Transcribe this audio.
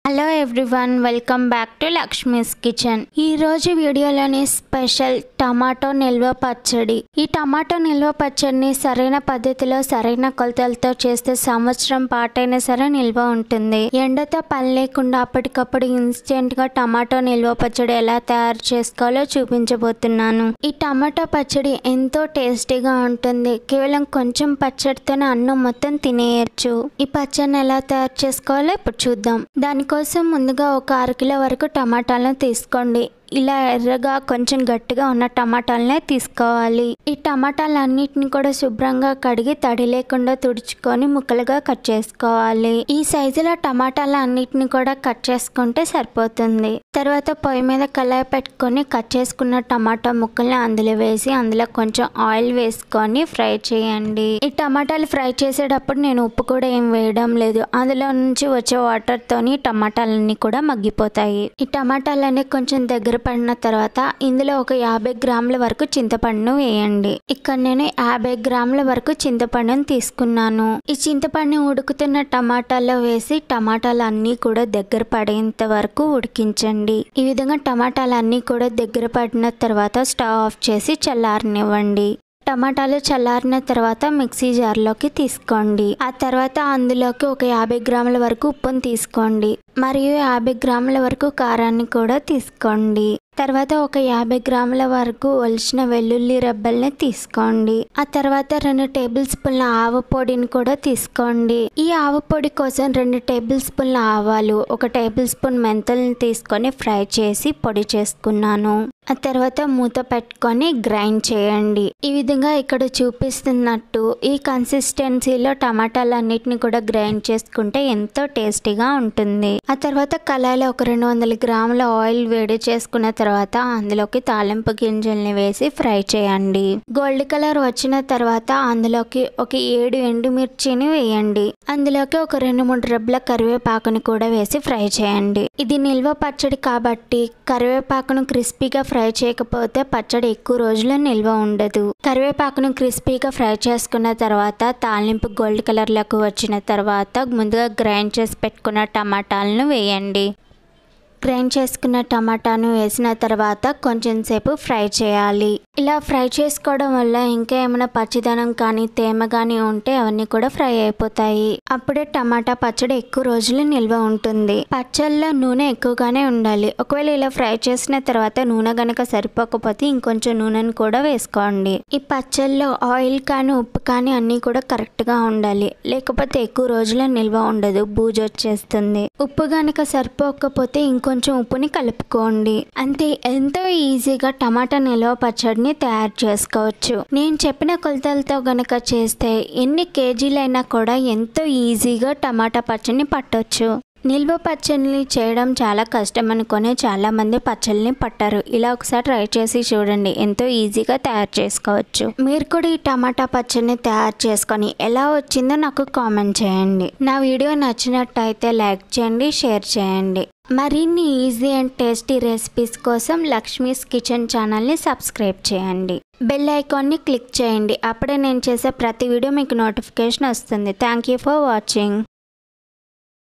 Hello everyone, welcome back to Lakshmi's kitchen. ఈ రోజు వీడియోలోని స్పెషల్ టమాటో నిల్వ పచ్చడి. ఈ టమాటో నిల్వ పచ్చడిని సరైన పద్ధతిలో సరైన కొలతలతో చేస్తే సంవత్సరం పాటైనా సరే నిల్వ ఉంటుంది. ఎండతో పని లేకుండా అప్పటికప్పుడు ఇన్స్టెంట్ గా టమాటో నిల్వ పచ్చడి ఎలా తయారు చేసుకోవాలో చూపించబోతున్నాను. ఈ టమాటో పచ్చడి ఎంతో టేస్టీగా ఉంటుంది. కేవలం కొంచెం పచ్చడితోనే అన్నం మొత్తం తినేయచ్చు. ఈ పచ్చడిని ఎలా తయారు చేసుకోవాలో ఇప్పుడు చూద్దాం. దానికోసం ముందుగా ఒక 1/2 కిలో వరకు టమాటాలను తీసుకోండి. ఇలా ఎర్రగా కొంచెం గట్టిగా ఉన్న టమాటాలనే తీసుకోవాలి. ఈ టమాటాలన్నిటిని కూడా శుభ్రంగా కడిగి తడి లేకుండా తుడుచుకొని ముక్కలుగా కట్ చేసుకోవాలి. ఈ సైజులో టమాటాలన్నిటిని కూడా కట్ చేసుకుంటే సరిపోతుంది. తర్వాత పొయ్యి మీద కళాయి పెట్టుకొని కట్ చేసుకున్న టమాటా ముక్కల్ని అందులో వేసి అందులో కొంచెం ఆయిల్ వేసుకొని ఫ్రై చేయండి. ఈ టమాటాలు ఫ్రై చేసేటప్పుడు నేను ఉప్పు కూడా ఏం వేయడం లేదు. అందులో నుంచి వచ్చే వాటర్ తోని టమాటాలన్నీ కూడా మగ్గిపోతాయి. ఈ టమాటాలన్నీ కొంచెం దగ్గర పడిన తర్వాత ఇందులో ఒక 50 గ్రాముల వరకు చింతపండును వేయండి. ఇక్కడ నేను 50 గ్రాముల వరకు చింతపండును తీసుకున్నాను. ఈ చింతపండుని ఉడుకుతున్న టమాటాల్లో వేసి టమాటాలు అన్నీ కూడా దగ్గర పడేంత వరకు ఉడికించండి. ఈ విధంగా టమాటాలు అన్నీ కూడా దగ్గర పడిన తర్వాత స్టవ్ ఆఫ్ చేసి చల్లారనివ్వండి. టమాటాలు చల్లారిన తర్వాత మిక్సీ జార్లోకి తీసుకోండి. ఆ తర్వాత అందులోకి ఒక 50 గ్రాముల వరకు ఉప్పును తీసుకోండి. మరియు 50 గ్రాముల వరకు కారాన్ని కూడా తీసుకోండి. తర్వాత ఒక 50 గ్రాముల వరకు ఒలిచిన వెల్లుల్లి రెబ్బల్ని తీసుకోండి. ఆ తర్వాత 2 టేబుల్ స్పూన్ల ఆవ పొడిని కూడా తీసుకోండి. ఈ ఆవ పొడి కోసం 2 టేబుల్ స్పూన్ల ఆవాలు, 1 టేబుల్ స్పూన్ మెంతుల్ని తీసుకొని ఫ్రై చేసి పొడి చేసుకున్నాను. ఆ తర్వాత మూత పెట్టుకొని గ్రైండ్ చేయండి. ఈ విధంగా ఇక్కడ చూపిస్తున్నట్టు ఈ కన్సిస్టెన్సీలో టమాటాలన్నిటిని కూడా గ్రైండ్ చేసుకుంటే ఎంతో టేస్టీగా ఉంటుంది. ఆ తర్వాత కళాయిలో ఒక 200 గ్రాముల ఆయిల్ వేడి చేసుకున్న తర్వాత అందులోకి తాలింపు గింజల్ని వేసి ఫ్రై చేయండి. గోల్డ్ కలర్ వచ్చిన తర్వాత అందులోకి ఒక 7 ఎండుమిర్చిని వేయండి. అందులోకి ఒక 2-3 రెబ్బల కరివేపాకుని కూడా వేసి ఫ్రై చేయండి. ఇది నిల్వ పచ్చడి కాబట్టి కరివేపాకును క్రిస్పీగా ఫ్రై చేయకపోతే పచ్చడి ఎక్కువ రోజులు నిల్వ ఉండదు. కరివేపాకును క్రిస్పీగా ఫ్రై చేసుకున్న తర్వాత తాలింపు గోల్డ్ కలర్ లోకి వచ్చిన తర్వాత ముందుగా గ్రైండ్ చేసి పెట్టుకున్న టమాటాలను వేయండి. గ్రైండ్ చేసుకున్న టమాటాను వేసిన తర్వాత కొంచెం సేపు ఫ్రై చేయాలి. ఇలా ఫ్రై చేసుకోవడం వల్ల ఇంకా ఏమైనా పచ్చిదనం కానీ తేమ కానీ ఉంటే అవన్నీ కూడా ఫ్రై అయిపోతాయి. అప్పుడే టమాటా పచ్చడి ఎక్కువ రోజులు నిల్వ ఉంటుంది. పచ్చళ్ళలో నూనె ఎక్కువగానే ఉండాలి. ఒకవేళ ఇలా ఫ్రై చేసిన తర్వాత నూనె గనక సరిపోకపోతే ఇంకొంచెం నూనెను కూడా వేసుకోండి. ఈ పచ్చళ్ళలో ఆయిల్ కానీ ఉప్పు కానీ అన్నీ కూడా కరెక్ట్ గా ఉండాలి. లేకపోతే ఎక్కువ రోజులు నిల్వ ఉండదు, బూజు వచ్చేస్తుంది. ఉప్పు గనక సరిపోకపోతే కొంచెం ఉప్పుని కలుపుకోండి. అంతే, ఎంతో ఈజీగా టమాటా నిల్వ పచ్చడిని తయారు చేసుకోవచ్చు. నేను చెప్పిన కొలతలతో గనక చేస్తే ఎన్ని కేజీలైనా కూడా ఎంతో ఈజీగా టమాటా పచ్చడిని పట్టొచ్చు. నిల్వ పచ్చడిని చేయడం చాలా కష్టం అనుకుని చాలా మంది పచ్చళ్ళని పట్టారు. ఇలా ఒకసారి ట్రై చేసి చూడండి, ఎంతో ఈజీగా తయారు చేసుకోవచ్చు. మీరు కూడా ఈ టమాటా పచ్చడిని తయారు చేసుకొని ఎలా వచ్చిందో నాకు కామెంట్ చేయండి. నా వీడియో నచ్చినట్టయితే లైక్ చేయండి, షేర్ చేయండి. మరిన్ని ఈజీ అండ్ టేస్టీ రెసిపీస్ కోసం లక్ష్మీస్ కిచెన్ ఛానల్ని సబ్స్క్రైబ్ చేయండి. బెల్ ఐకాన్ని క్లిక్ చేయండి. అప్పుడే నేను చేసే ప్రతి వీడియో మీకు నోటిఫికేషన్ వస్తుంది. Thank you for watching.